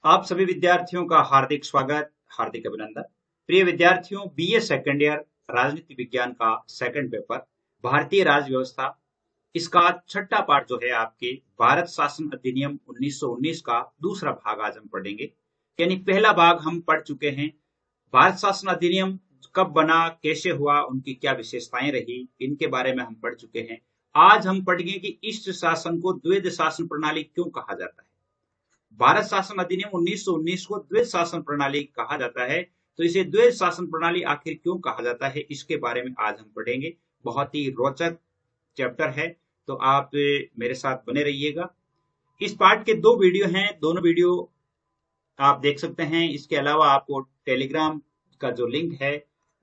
आप सभी विद्यार्थियों का हार्दिक स्वागत, हार्दिक अभिनंदन। प्रिय विद्यार्थियों, बीए सेकंड ईयर राजनीति विज्ञान का सेकंड पेपर भारतीय राज्य व्यवस्था, इसका छठा पार्ट जो है आपके भारत शासन अधिनियम 1919 का दूसरा भाग आज हम पढ़ेंगे। यानी पहला भाग हम पढ़ चुके हैं। भारत शासन अधिनियम कब बना, कैसे हुआ, उनकी क्या विशेषताएं रही, इनके बारे में हम पढ़ चुके हैं। आज हम पढ़ेंगे कि इस शासन को द्वैध शासन प्रणाली क्यों कहा जाता है। भारत शासन अधिनियम 1919 को द्वैध शासन प्रणाली कहा जाता है। तो इसे द्वैध शासन प्रणाली आखिर क्यों कहा जाता है, इसके बारे में आज हम पढ़ेंगे। बहुत ही रोचक चैप्टर है, तो आप मेरे साथ बने रहिएगा। इस पार्ट के दो वीडियो हैं, दोनों वीडियो आप देख सकते हैं। इसके अलावा आपको टेलीग्राम का जो लिंक है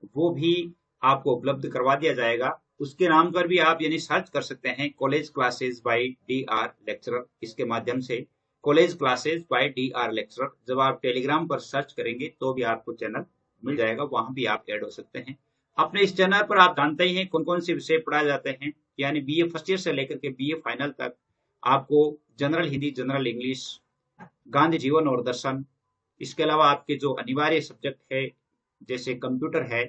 वो भी आपको उपलब्ध करवा दिया जाएगा। उसके नाम पर भी आप यानी सर्च कर सकते हैं, college classes bye DR lecturer. इसके माध्यम से college classes bye DR lecturer जब आप टेलीग्राम पर सर्च करेंगे तो भी आपको चैनल मिल जाएगा, वहां भी आप ऐड हो सकते हैं। अपने इस चैनल पर आप जानते ही हैं कौन कौन से विषय पढ़ाए जाते हैं। यानी BA फर्स्ट ईयर से लेकर के BA फाइनल तक आपको general Hindi, general English, Gandhi जीवन और दर्शन, इसके अलावा आपके जो अनिवार्य सब्जेक्ट है जैसे कंप्यूटर है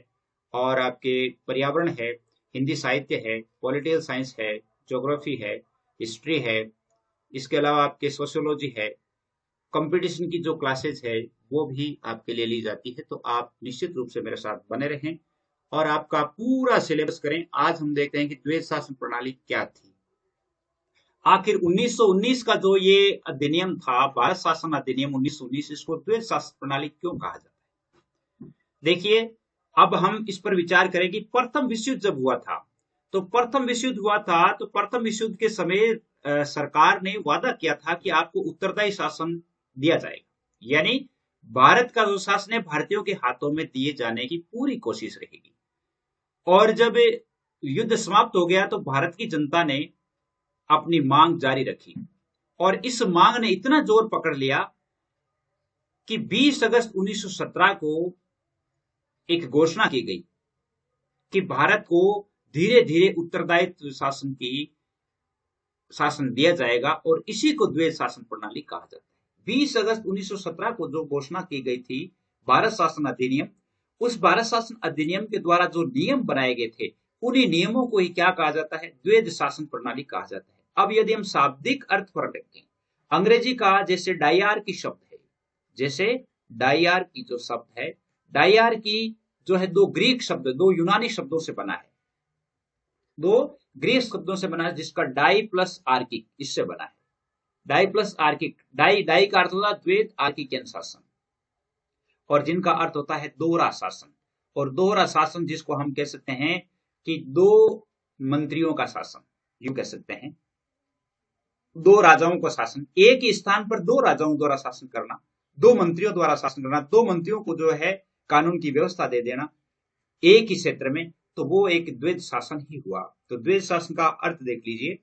और आपके पर्यावरण है, हिंदी साहित्य है, पॉलिटिकल साइंस है, ज्योग्राफी है, हिस्ट्री है, इसके अलावा आपके सोशियोलॉजी है, कंपटीशन की जो क्लासेस है वो भी आपके लिए ली जाती है। तो आप निश्चित रूप से मेरे साथ बने रहें और आपका पूरा सिलेबस करें। आज हम देखते हैं कि द्वैध शासन प्रणाली क्या थी। आखिर 1919 का जो ये अधिनियम था, भारत शासन अधिनियम 1919, इसको द्वैध शासन प्रणाली क्यों कहा जाता है। देखिए, अब हम इस पर विचार करें कि प्रथम विश्व युद्ध जब हुआ था, तो प्रथम विश्व युद्ध हुआ था तो प्रथम विश्व युद्ध के समय सरकार ने वादा किया था कि आपको उत्तरदायी शासन दिया जाएगा। यानी भारत का जो शासन है भारतीयों के हाथों में दिए जाने की पूरी कोशिश रहेगी। और जब युद्ध समाप्त हो गया तो भारत की जनता ने अपनी मांग जारी रखी और इस मांग ने इतना जोर पकड़ लिया कि 20 अगस्त 1917 को एक घोषणा की गई कि भारत को धीरे धीरे उत्तरदायित्व शासन दिया जाएगा और इसी को द्वैध शासन प्रणाली कहा जाता है। 20 अगस्त 1917 को जो घोषणा की गई थी भारत शासन अधिनियम, उस भारत शासन अधिनियम के द्वारा जो नियम बनाए गए थे उन्हीं नियमों को ही क्या कहा जाता है, द्वैध शासन प्रणाली कहा जाता है। अब यदि हम शाब्दिक अर्थ पर देखें, अंग्रेजी का जैसे डायआर्की शब्द है, जैसे डायआर की जो शब्द है, डायआर की जो है दो ग्रीक शब्द, दो यूनानी शब्दों से बना है, दो ग्रीक शब्दों से बना है, जिसका डाई प्लस आर्किक, इससे बना है। Di plus archic, di di का अर्थ होता है द्वैध, आर्किक शासन, और जिनका अर्थ होता है दोहरा शासन। और दोहरा शासन जिसको हम कह सकते हैं कि दो मंत्रियों का शासन, यूं कह सकते हैं, दो राजाओं का शासन, एक ही स्थान पर दो राजाओं द्वारा शासन करना, दो मंत्रियों द्वारा शासन करना, दो मंत्रियों को जो है कानून की व्यवस्था दे देना एक ही क्षेत्र में, तो वो एक द्वैध शासन ही हुआ। तो द्वैध शासन का अर्थ देख लीजिए।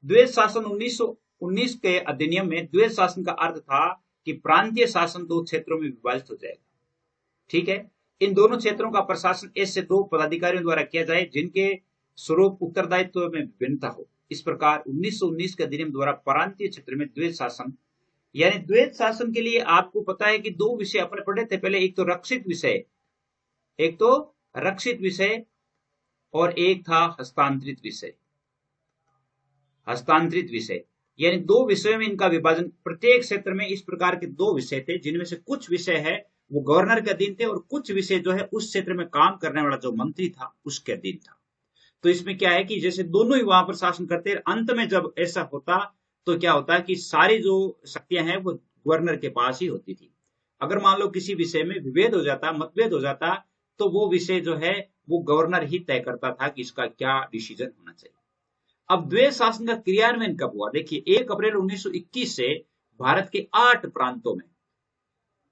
द्वैध शासन 1919 के अधिनियम में द्वैध शासन का अर्थ था कि प्रांतीय शासन दो क्षेत्रों में विभाजित हो जाएगा। ठीक है, इन दोनों क्षेत्रों का प्रशासन ऐसे दो पदाधिकारियों द्वारा किया जाए जिनके स्वरूप उत्तरदायित्व में भिन्नता हो। इस प्रकार 1919 के अधिनियम द्वारा प्रांतीय क्षेत्र में द्वैध शासन, यानी द्वैध शासन के लिए आपको पता है कि दो विषय अपने पढ़े थे पहले, एक तो रक्षित विषय, एक तो रक्षित विषय और एक था हस्तांतरित विषय। हस्तांतरित विषय यानी दो विषयों में इनका विभाजन, प्रत्येक क्षेत्र में इस प्रकार के दो विषय थे, जिनमें से कुछ विषय है वो गवर्नर के अधीन थे और कुछ विषय जो है उस क्षेत्र में काम करने वाला जो मंत्री था उसके अधीन था। तो इसमें क्या है कि जैसे दोनों ही वहां पर शासन करते हैं, अंत में जब ऐसा होता तो क्या होता कि सारी जो शक्तियां हैं वो गवर्नर के पास ही होती थी। अगर मान लो किसी विषय में विभेद हो जाता, मतभेद हो जाता, तो वो विषय जो है वो गवर्नर ही तय करता था कि इसका क्या डिसीजन होना चाहिए। अब द्वैध शासन का क्रियान्वयन कब हुआ, देखिए 1 अप्रैल 1921 से भारत के 8 प्रांतों में,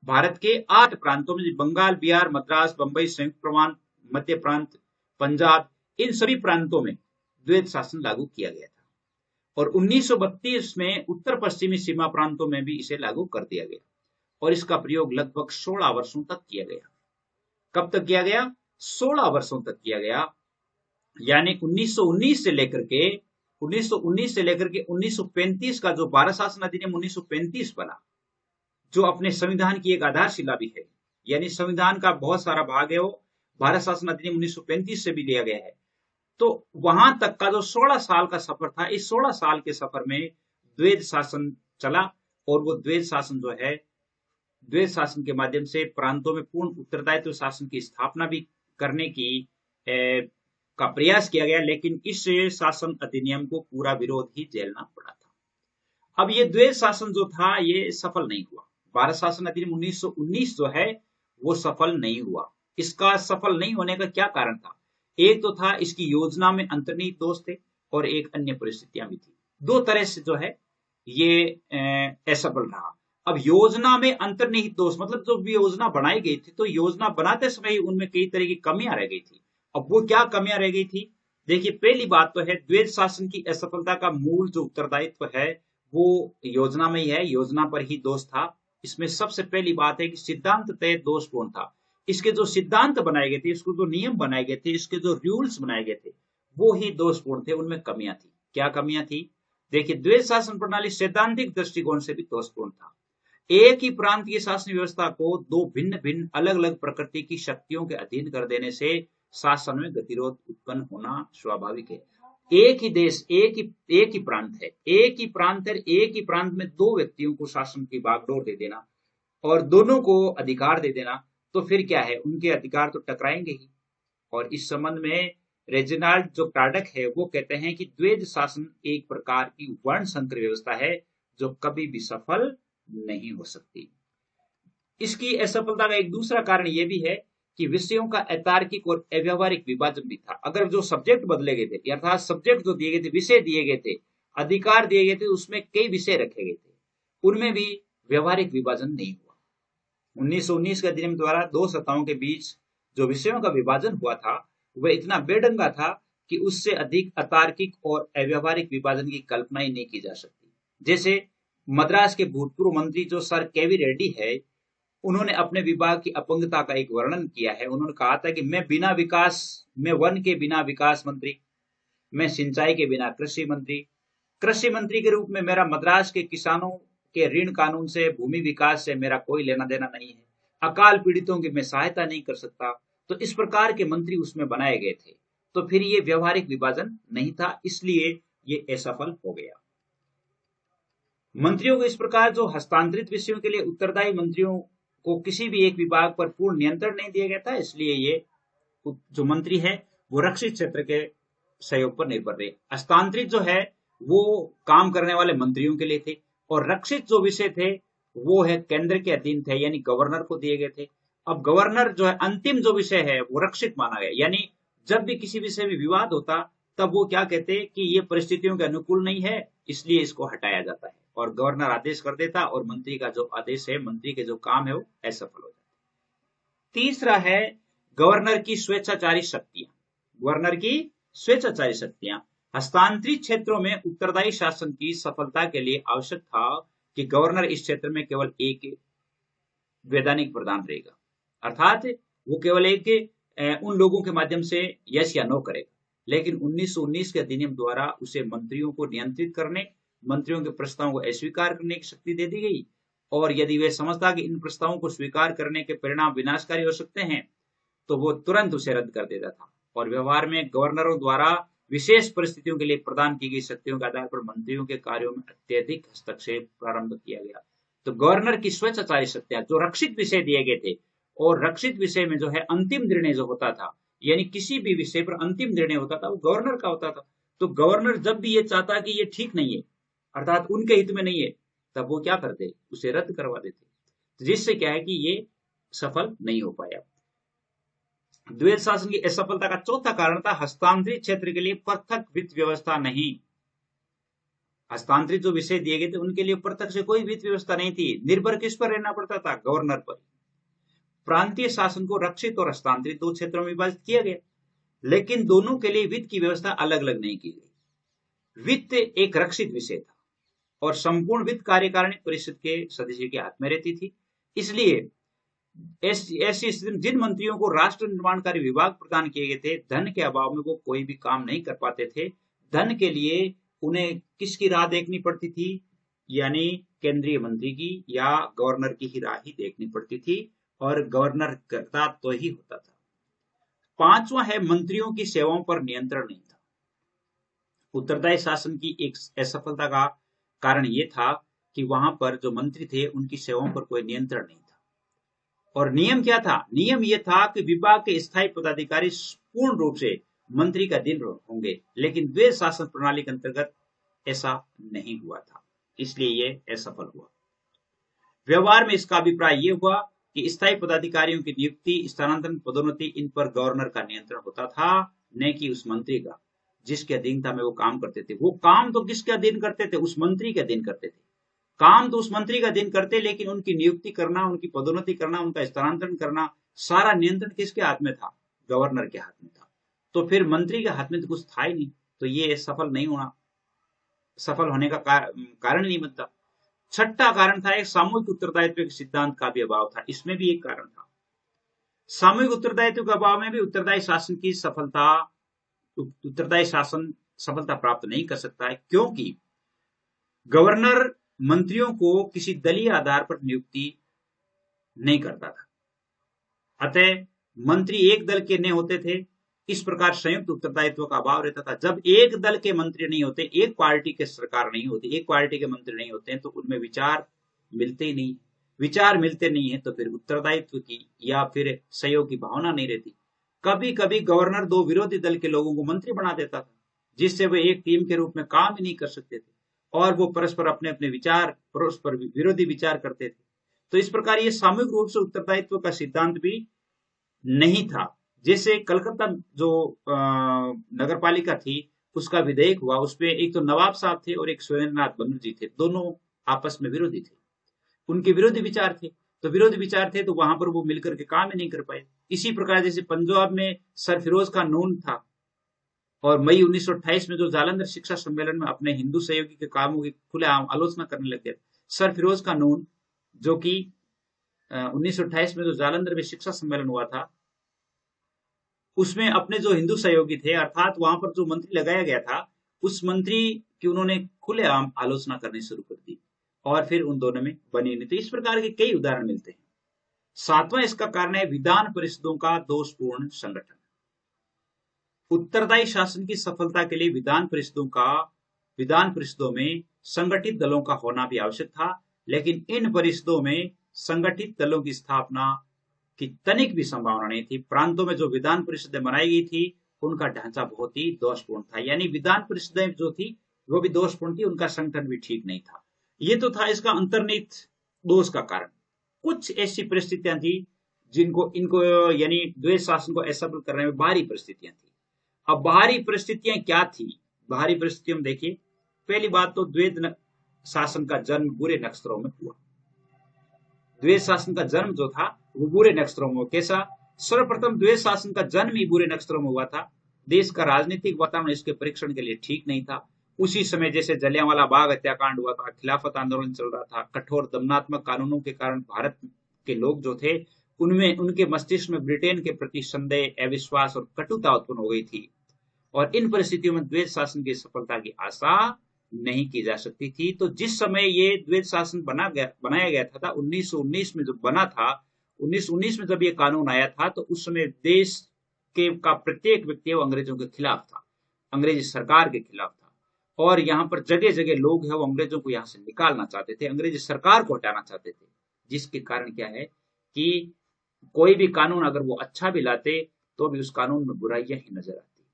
भारत के 8 प्रांतों में बंगाल, बिहार, मद्रास, बंबई, संयुक्त प्रांत, मध्य प्रांत, पंजाब, इन सभी प्रांतों में द्वैध शासन लागू किया गया था। और 1932 में उत्तर पश्चिमी सीमा प्रांतों में भी इसे लागू कर दिया गया और इसका प्रयोग लगभग 16 वर्षों तक किया गया। कब तक किया गया, 16 वर्षों तक किया गया। यानी 1919 से लेकर के 1935 का जो भारत शासन अधिनियम 1935 बना, जो अपने संविधान की एक आधारशिला भी है, यानी संविधान का बहुत सारा भाग है वो भारत शासन अधिनियम 1935 से भी लिया गया है। तो वहां तक का जो 16 साल का सफर था, इस 16 साल के सफर में द्वैध शासन चला, और वो द्वैध शासन जो है, द्वैध शासन के माध्यम से प्रांतों में पूर्ण उत्तरदायित्व शासन की स्थापना भी करने की का प्रयास किया गया, लेकिन इस शासन अधिनियम को पूरा विरोध ही झेलना पड़ा था। अब ये द्वैध शासन जो था ये सफल नहीं हुआ। भारत शासन अधिनियम 1919 जो है वो सफल नहीं हुआ। इसका सफल नहीं होने का क्या कारण था? एक तो था इसकी योजना में अंतर्निहित दोष थे, और एक अन्य परिस्थितियां भी थी। दो तरह से जो है ये असफल रहा। अब योजना में अंतर्निहित दोष मतलब जो भी योजना बनाई गई थी, तो योजना बनाते समय ही उनमें कई तरह की कमियां रह गई थी। अब वो क्या कमियां रह गई थी? देखिए, पहली बात तो है द्वैध शासन की असफलता का मूल जो उत्तरदायित्व है वो योजना में ही है, योजना पर ही दोष था। इसमें सबसे पहली बात है कि सिद्धांत तय दोषपूर्ण था। इसके जो सिद्धांत बनाए गए थे, इसको जो नियम बनाए गए थे, इसके जो रूल्स बनाए गए थे, वो ही दोषपूर्ण थे, उनमें कमियां थी। क्या कमियां थी? देखिए, द्वैध शासन प्रणाली सैद्धांतिक दृष्टिकोण से भी दोषपूर्ण था। एक ही प्रांत की शासन व्यवस्था को दो भिन्न भिन्न अलग अलग प्रकृति की शक्तियों के अधीन कर देने से शासन में गतिरोध उत्पन्न होना स्वाभाविक है। एक ही देश, एक ही प्रांत है, एक ही प्रांत है, एक ही प्रांत में दो व्यक्तियों को शासन की बागडोर दे देना और दोनों को अधिकार दे देना, तो फिर क्या है, उनके अधिकार तो टकराएंगे ही। और इस संबंध में रेजिनाल्ड जो कार्डक है वो कहते हैं कि द्वैध शासन एक प्रकार की वर्ण संकर व्यवस्था है जो कभी भी सफल नहीं हो सकती। इसकी असफलता का एक दूसरा कारण यह भी है कि विषयों का अतार्किक और अव्यावहारिक विभाजन भी था। अगर जो सब्जेक्ट बदले गए थे, अर्थात सब्जेक्ट जो दिए गए थे, विषय दिए गए थे, अधिकार दिए गए थे, उसमें कई विषय रखे गए थे, उनमें भी व्यवहारिक विभाजन नहीं हुआ। 1919 के अधिनियम द्वारा दो सत्ताओं के बीच जो विषयों का विभाजन हुआ था वह इतना बेढंगा था कि उससे अधिक अतार्किक और अव्यावहारिक विभाजन की कल्पना ही नहीं की जा सकती। जैसे मद्रास के भूतपूर्व मंत्री जो सर केवी रेड्डी है, उन्होंने अपने विभाग की अपंगता का एक वर्णन किया है। उन्होंने कहा था कि मैं वन के बिना विकास मंत्री, मैं सिंचाई के बिना कृषि मंत्री के रूप में मेरा मद्रास के किसानों के ऋण कानून से, भूमि विकास से मेरा कोई लेना देना नहीं है, अकाल पीड़ितों की मैं सहायता नहीं कर सकता। तो इस प्रकार के मंत्री उसमें बनाए गए थे। तो फिर ये व्यवहारिक विभाजन नहीं था, इसलिए ये असफल हो गया। मंत्रियों को इस प्रकार जो हस्तांतरित विषयों के लिए उत्तरदायी मंत्रियों को किसी भी एक विभाग पर पूर्ण नियंत्रण नहीं दिया गया था, इसलिए ये जो मंत्री है वो रक्षित क्षेत्र के सहयोग पर निर्भर रहे। हस्तांतरित जो है वो काम करने वाले मंत्रियों के लिए थे, और रक्षित जो विषय थे वो है केंद्र के अधीन थे, यानी गवर्नर को दिए गए थे। अब गवर्नर जो है, अंतिम जो विषय है वो रक्षित माना गया, यानी जब भी किसी विषय में विवाद होता तब वो क्या कहते कि ये परिस्थितियों के अनुकूल नहीं है, इसलिए इसको हटाया जाता है, और गवर्नर आदेश कर देता, और मंत्री का जो आदेश है, मंत्री के जो काम है वो असफल हो जाता। तीसरा है गवर्नर की स्वेच्छाचारी शक्तियां। गवर्नर की स्वेच्छाचारी शक्तियां हस्तांतरित क्षेत्रों में उत्तरदायी शासन की सफलता के लिए आवश्यक था कि गवर्नर इस क्षेत्र में केवल एक वैधानिक प्रदान रहेगा, अर्थात वो केवल एक उन लोगों के माध्यम से यस या नो करेगा। लेकिन 1919 के अधिनियम द्वारा उसे मंत्रियों को नियंत्रित करने, मंत्रियों के प्रस्तावों को अस्वीकार करने की शक्ति दे दी गई, और यदि वे समझता कि इन प्रस्तावों को स्वीकार करने के परिणाम विनाशकारी हो सकते हैं तो वो तुरंत उसे रद्द कर देता था। और व्यवहार में गवर्नरों द्वारा विशेष परिस्थितियों के लिए प्रदान की गई शक्तियों के आधार पर मंत्रियों के कार्यों में अत्यधिक हस्तक्षेप प्रारंभ किया गया। तो गवर्नर की स्वेच्छाचारी शक्तियां, जो रक्षित विषय दिए गए थे, और रक्षित विषय में जो है अंतिम निर्णय जो होता था, यानी किसी भी विषय पर अंतिम निर्णय होता था वो गवर्नर का होता था। तो गवर्नर जब भी ये चाहता कि ये ठीक नहीं है, अर्थात उनके हित में नहीं है, तब वो क्या करते, उसे रद्द करवा देते, जिससे क्या है कि ये सफल नहीं हो पाया। द्वैध शासन की असफलता का चौथा कारण था हस्तांतरित क्षेत्र के लिए पृथक वित्त व्यवस्था नहीं। हस्तांतरित जो विषय दिए गए थे उनके लिए पृथक से कोई वित्त व्यवस्था नहीं थी, निर्भर किस पर रहना पड़ता था, गवर्नर पर। प्रांतीय शासन को रक्षित और हस्तांतरित दो क्षेत्रों में विभाजित किया गया, लेकिन दोनों के लिए वित्त की व्यवस्था अलग अलग नहीं की गई। वित्त एक रक्षित विषय था और संपूर्ण वित्त कार्यकारिणी परिषद के सदस्य के हाथ में रहती थी। इसलिए ऐसी जिन मंत्रियों को राष्ट्र निर्माणकारी विभाग प्रदान किए गए थे, धन के अभाव में वो कोई भी काम नहीं कर पाते थे। धन के लिए उन्हें किसकी राह देखनी पड़ती थी? यानी केंद्रीय मंत्री की या गवर्नर की ही राह ही देखनी पड़ती थी, और गवर्नर करता तो ही होता था। पांचवा है, मंत्रियों की सेवाओं पर नियंत्रण नहीं था। उत्तरदायी शासन की एक असफलता का कारण यह था कि वहां पर जो मंत्री थे उनकी सेवाओं पर कोई नियंत्रण नहीं था। और नियम क्या था? नियम यह था कि विभाग के स्थायी पदाधिकारी पूर्ण रूप से मंत्री का अधीन होंगे, लेकिन द्वैध शासन प्रणाली के अंतर्गत ऐसा नहीं हुआ था, इसलिए यह असफल हुआ। व्यवहार में इसका अभिप्राय यह हुआ कि स्थायी पदाधिकारियों की नियुक्ति, स्थानांतरण, पदोन्नति, इन पर गवर्नर का नियंत्रण होता था, न कि उस मंत्री का जिसके अधीनता में वो काम करते थे। वो काम तो किसके अधीन करते थे? उस मंत्री के अधीन करते थे। काम तो उस मंत्री का अधीन करते, लेकिन उनकी नियुक्ति करना, उनकी पदोन्नति करना, उनका स्थानांतरण करना, सारा नियंत्रण किसके हाथ में था? गवर्नर के हाथ में था। तो फिर मंत्री के हाथ में तो कुछ था ही नहीं, तो ये सफल होने का कारण नहीं बनता। छठा कारण था, एक सामूहिक उत्तरदायित्व के सिद्धांत का भी अभाव था। इसमें भी एक कारण था। सामूहिक उत्तरदायित्व के अभाव में भी उत्तरदायी शासन सफलता प्राप्त नहीं कर सकता है, क्योंकि गवर्नर मंत्रियों को किसी दलीय आधार पर नियुक्ति नहीं करता था। अतः मंत्री एक दल के नहीं होते थे। इस प्रकार संयुक्त उत्तरदायित्व का अभाव रहता था। जब एक दल के मंत्री नहीं होते, एक पार्टी के सरकार नहीं होती, एक पार्टी के मंत्री नहीं होते हैं, तो उनमें विचार मिलते ही नहीं। विचार मिलते नहीं है तो फिर उत्तरदायित्व की या फिर सहयोग की भावना नहीं रहती। कभी कभी गवर्नर दो विरोधी दल के लोगों को मंत्री बना देता था, जिससे वे एक टीम के रूप में काम ही नहीं कर सकते थे, और वो परस्पर अपने अपने विचार, परस्पर विरोधी विचार करते थे। तो इस प्रकार ये सामूहिक रूप से उत्तरदायित्व का सिद्धांत भी नहीं था। जैसे कलकत्ता जो नगर पालिका थी, उसका विधेयक हुआ, उसमें एक तो नवाब साहब थे और एक सुरेंद्रनाथ बनर्जी थे, दोनों आपस में विरोधी थे, उनके विरोधी विचार थे। तो विरोधी विचार थे तो वहां पर वो मिलकर के काम ही नहीं कर पाए। इसी प्रकार जैसे पंजाब में सर फिरोज खान नून था, और मई 1928 में जो जालंधर शिक्षा सम्मेलन में अपने हिंदू सहयोगी के कामों की खुलेआम आलोचना करने लग गए। सर फिरोज खान नून, जो कि 1928 में जो जालंधर में शिक्षा सम्मेलन हुआ था, उसमें अपने जो हिंदू सहयोगी थे, अर्थात वहां पर जो मंत्री लगाया गया था, उस मंत्री की उन्होंने खुलेआम आलोचना करनी शुरू कर दी, और फिर उन दोनों में बनी नहीं। तो इस प्रकार के कई उदाहरण मिलते हैं। सातवां इसका कारण है विधान परिषदों का दोषपूर्ण संगठन। उत्तरदायी शासन की सफलता के लिए विधान परिषदों में संगठित दलों का होना भी आवश्यक था, लेकिन इन परिषदों में संगठित दलों की स्थापना की तनिक भी संभावना नहीं थी। प्रांतों में जो विधान परिषदें बनाई गई थी, उनका ढांचा बहुत ही दोषपूर्ण था, यानी विधान परिषदें जो थी वो भी दोषपूर्ण थी, उनका संगठन भी ठीक नहीं था। ये तो था इसका अंतर्निहित दोष का कारण। कुछ ऐसी परिस्थितियां थी इनको यानी द्वैध शासन को असफल करने में बाहरी परिस्थितियां थी। अब बाहरी परिस्थितियां क्या थी? बाहरी परिस्थितियों में देखिए, पहली बात तो द्वैध शासन का जन्म बुरे नक्षत्रों में हुआ। द्वैध शासन का जन्म जो था वो बुरे नक्षत्रों में। कैसा? सर्वप्रथम द्वैध शासन का जन्म ही बुरे नक्षत्रों में हुआ था। देश का राजनीतिक वातावरण इसके परीक्षण के लिए ठीक नहीं था। उसी समय जैसे जलियांवाला बाग हत्याकांड हुआ था, खिलाफत आंदोलन चल रहा था, कठोर दमनात्मक कानूनों के कारण भारत के लोग जो थे, उनमें उनके मस्तिष्क में ब्रिटेन के प्रति संदेह, अविश्वास और कटुता उत्पन्न हो गई थी, और इन परिस्थितियों में द्वैध शासन की सफलता की आशा नहीं की जा सकती थी। तो जिस समय ये द्वैध शासन बनाया गया था 1919 में, जो बना था 1919 में जब ये कानून आया था, तो उस समय देश का प्रत्येक व्यक्ति अंग्रेजों के खिलाफ था, अंग्रेजी सरकार के खिलाफ था, और यहाँ पर जगह जगह लोग हैं वो अंग्रेजों को यहाँ से निकालना चाहते थे, अंग्रेजी सरकार को हटाना चाहते थे। जिसके कारण क्या है कि कोई भी कानून अगर वो अच्छा भी लाते तो भी उस कानून में बुराइयां ही नजर आती।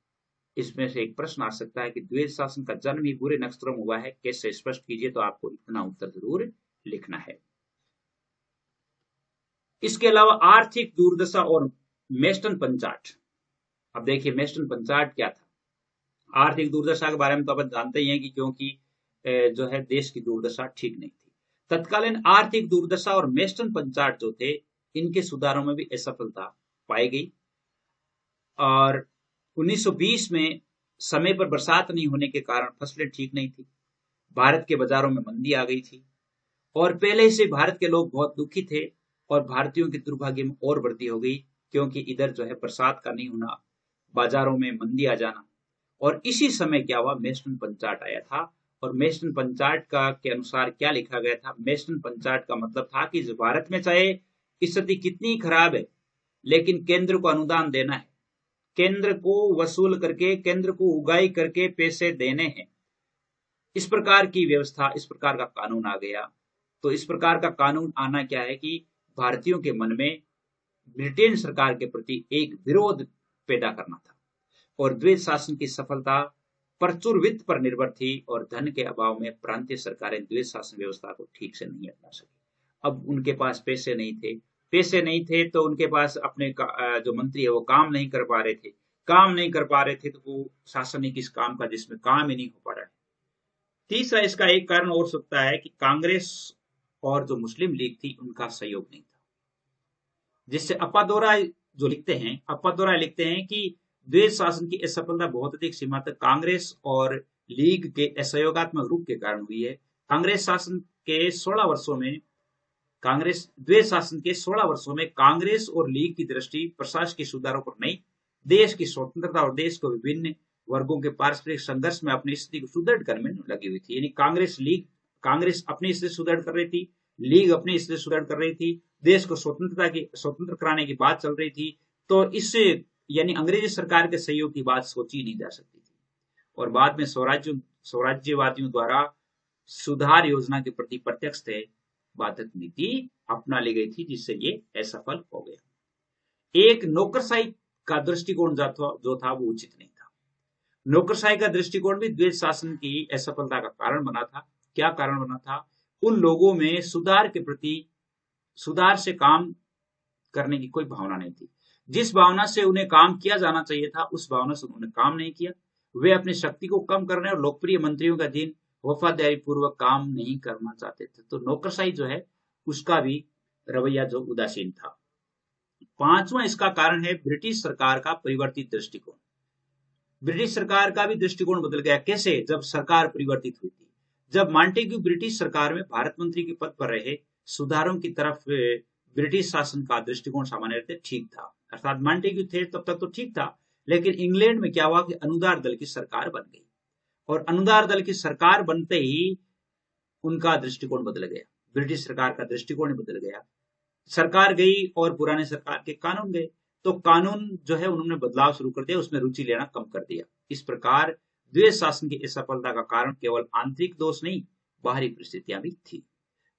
इसमें से एक प्रश्न आ सकता है कि द्वैध शासन का जन्म ही बुरे नक्षत्रों में हुआ है, कैसे? स्पष्ट कीजिए। तो आपको इतना उत्तर जरूर लिखना है। इसके अलावा आर्थिक दुर्दशा और मेस्टन पंचाट। अब देखिए मेस्टन पंचाट क्या था। आर्थिक दुर्दशा के बारे में तो आप जानते ही हैं कि क्योंकि जो है देश की दुर्दशा ठीक नहीं थी। तत्कालीन आर्थिक दुर्दशा और मेस्टन पंचाट जो थे, इनके सुधारों में भी असफलता पाई गई, और 1920 में समय पर बरसात नहीं होने के कारण फसलें ठीक नहीं थी, भारत के बाजारों में मंदी आ गई थी, और पहले से भारत के लोग बहुत दुखी थे, और भारतीयों के दुर्भाग्य में और वृद्धि हो गई, क्योंकि इधर जो है बरसात का नहीं होना, बाजारों में मंदी आ जाना। और इसी समय क्या हुआ? मेस्टन पंचाट आया था, और मेसन पंचार्ट का के अनुसार क्या लिखा गया था? मेसन पंचार्ट का मतलब था कि भारत में चाहे स्थिति कितनी खराब है, लेकिन केंद्र को अनुदान देना है, केंद्र को वसूल करके, केंद्र को उगाई करके पैसे देने हैं। इस प्रकार की व्यवस्था, इस प्रकार का कानून आ गया। तो इस प्रकार का कानून आना क्या है कि भारतीयों के मन में ब्रिटेन सरकार के प्रति एक विरोध पैदा करना था। और द्वैत शासन की सफलता प्रचुर वित्त पर निर्भर थी और धन के अभाव में प्रांतीय सरकारें द्वैत शासन व्यवस्था को ठीक से नहीं अपना सकी। अब उनके पास पैसे नहीं थे, पैसे नहीं थे तो उनके पास अपने जो मंत्री है वो काम नहीं कर पा रहे थे, काम नहीं कर पा रहे थे तो वो शासन ही किस काम का जिसमें काम ही नहीं हो पा रहा है। तीसरा इसका एक कारण और सकता है कि कांग्रेस और जो मुस्लिम लीग थी उनका सहयोग नहीं था, जिससे अप्पादोरा जो लिखते हैं, अप्पादोरा लिखते हैं कि द्वैत शासन की असफलता बहुत अधिक सीमा तक कांग्रेस और लीग के असहयोगात्मक रूप के कारण हुई है। कांग्रेस शासन के 16 वर्षों में द्वैत शासन के 16 वर्षों में कांग्रेस और लीग की दृष्टि प्रशासकीय सुधारों पर नहीं, देश की स्वतंत्रता और देश को विभिन्न वर्गों के पारस्परिक संघर्ष में अपनी स्थिति को सुदृढ़ करने में लगी हुई थी। यानी कांग्रेस अपनी स्थिति सुदृढ़ कर रही थी, लीग अपनी स्थिति सुदृढ़ कर रही थी, देश को स्वतंत्र कराने की बात चल रही थी। तो इससे यानी अंग्रेजी सरकार के सहयोग की बात सोची नहीं जा सकती थी। और बाद में स्वराज्यवादियों द्वारा सुधार योजना के प्रति प्रत्यक्ष बाधक नीति अपना ली गई थी, जिससे ये असफल हो गया। एक नौकरशाही का दृष्टिकोण जो था वो उचित नहीं था। नौकरशाही का दृष्टिकोण भी द्वैत शासन की असफलता का कारण बना था। क्या कारण बना था? उन लोगों में सुधार से काम करने की कोई भावना नहीं थी। जिस भावना से उन्हें काम किया जाना चाहिए था उस भावना से उन्होंने काम नहीं किया। वे अपनी शक्ति को कम करने और लोकप्रिय मंत्रियों का दिन वफादारी पूर्वक काम नहीं करना चाहते थे। तो नौकरशाही जो है उसका भी रवैया जो उदासीन था। पांचवा इसका कारण है ब्रिटिश सरकार का परिवर्तित दृष्टिकोण। ब्रिटिश सरकार का भी दृष्टिकोण बदल गया। कैसे? जब सरकार परिवर्तित हुई थी, जब मॉन्टेग्यू ब्रिटिश सरकार में भारत मंत्री के पद पर रहे, सुधारों की तरफ ब्रिटिश शासन का दृष्टिकोण सामान्य रीते ठीक था। अर्थात मॉन्टेग्यू थे तब तक तो ठीक था, लेकिन इंग्लैंड में क्या हुआ कि अनुदार दल की सरकार बन गई और अनुदार दल की सरकार बनते ही उनका दृष्टिकोण बदल गया, ब्रिटिश सरकार का दृष्टिकोण बदल गया। सरकार गई और पुराने सरकार के कानून गए, तो कानून जो है उन्होंने बदलाव शुरू कर दिया, उसमें रुचि लेना कम कर दिया। इस प्रकार द्वैत शासन की असफलता का कारण केवल आंतरिक दोष नहीं, बाहरी परिस्थितियां भी थी।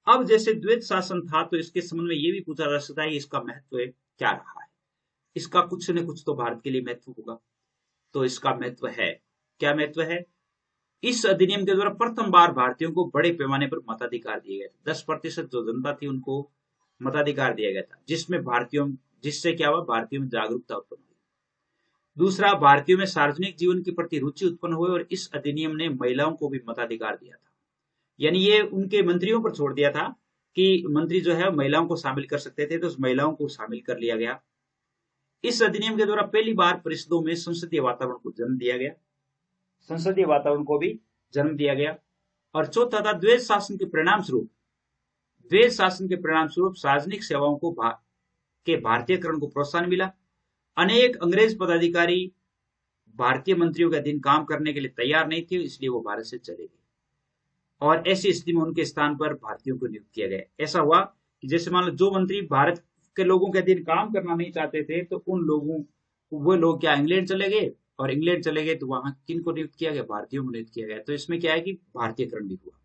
अब जैसे द्वैत शासन था तो इसके संबंध में ये भी पूछा जा सकता है कि इसका महत्व क्या रहा है। इसका कुछ न कुछ तो भारत के लिए महत्व होगा। तो इसका महत्व है, क्या महत्व है? इस अधिनियम के द्वारा प्रथम बार भारतीयों को बड़े पैमाने पर मताधिकार दिए गए। 10% जो जनता थी उनको मताधिकार दिया गया था, जिससे क्या हुआ? भारतीयों में जागरूकता उत्पन्न हुई। दूसरा, भारतीयों में सार्वजनिक जीवन के प्रति रुचि उत्पन्न हुई और इस अधिनियम ने महिलाओं को भी मताधिकार दिया था। यानी ये उनके मंत्रियों पर छोड़ दिया था कि मंत्री जो है महिलाओं को शामिल कर सकते थे, तो उस महिलाओं को शामिल कर लिया गया। इस अधिनियम के द्वारा पहली बार परिषदों में संसदीय वातावरण को जन्म दिया गया, संसदीय वातावरण को भी जन्म दिया गया। और चौथा था द्वैत शासन के परिणाम स्वरूप सार्वजनिक सेवाओं को के भारतीयकरण को प्रोत्साहन मिला। अनेक अंग्रेज पदाधिकारी भारतीय मंत्रियों के अधीन काम करने के लिए तैयार नहीं थे, इसलिए वो भारत से चले गए और ऐसी स्थिति में उनके स्थान पर भारतीयों को नियुक्त किया गया। ऐसा हुआ कि जैसे मान लो जो मंत्री भारत के लोगों के अधीन काम करना नहीं चाहते थे, तो वो लोग क्या इंग्लैंड चले गए, और इंग्लैंड चले गए तो वहां किन को नियुक्त किया गया? भारतीयों को नियुक्त किया गया। तो इसमें क्या है कि भारतीयकरण भी हुआ।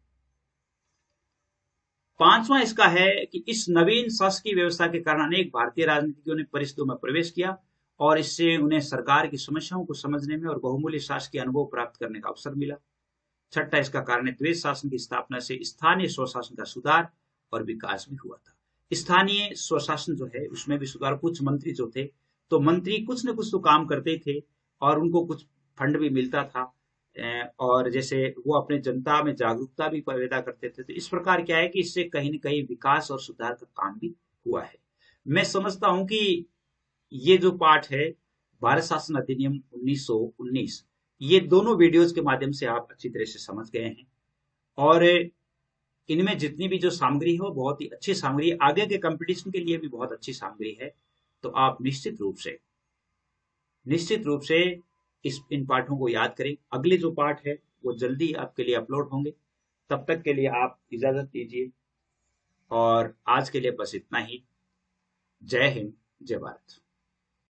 पांचवा इसका है कि इस नवीन शासकीय व्यवस्था के कारण अनेक भारतीय राजनीतिज्ञों ने परिषदों में प्रवेश किया और इससे उन्हें सरकार की समस्याओं को समझने में और बहुमूल्य शासकीय अनुभव प्राप्त करने का अवसर मिला। छठा इसका कारण है द्वैत शासन की स्थापना से स्थानीय स्वशासन का सुधार और विकास भी हुआ था। स्थानीय स्वशासन जो है उसमें भी सुधार। कुछ मंत्री जो थे, तो मंत्री कुछ न कुछ तो काम करते थे और उनको कुछ फंड भी मिलता था, और जैसे वो अपने जनता में जागरूकता भी पैदा करते थे। तो इस प्रकार क्या है कि इससे कहीं न कहीं विकास और सुधार का काम भी हुआ है। मैं समझता हूं कि ये जो पाठ है भारत शासन अधिनियम 1919, ये दोनों वीडियोज के माध्यम से आप अच्छी तरह से समझ गए हैं और इनमें जितनी भी जो सामग्री है वो बहुत ही अच्छी सामग्री है, आगे के कंपटीशन के लिए भी बहुत अच्छी सामग्री है। तो आप निश्चित रूप से इन पाठों को याद करें। अगले जो पाठ है वो जल्दी आपके लिए अपलोड होंगे। तब तक के लिए आप इजाजत दीजिए, और आज के लिए बस इतना ही। जय हिंद, जय भारत।